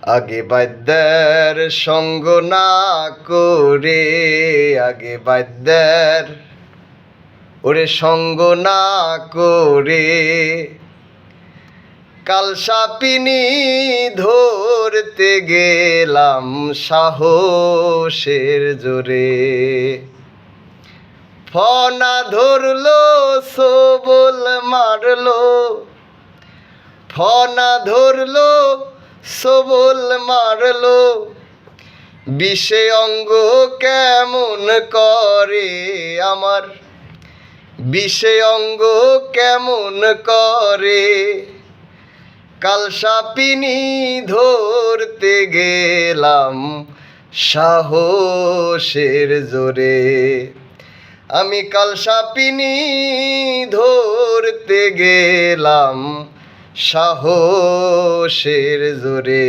আগে বাদ্যার সঙ্গ না করে, আগে বাদ্যার ওরে সঙ্গ না করে কালসাপিনী ধরতে গেলাম সাহসের জোরে। ফনা ধরলো সবল মারলো, ফনা ধরলো সবল মারলো, বিষে অঙ্গ কেমন করে আমার, বিষে অঙ্গ কেমন করে। কালসাপিনী ধরতে গেলাম সাহসের জোরে। আমি কালসাপিনী ধরতে গেলাম সাহসের জোরে।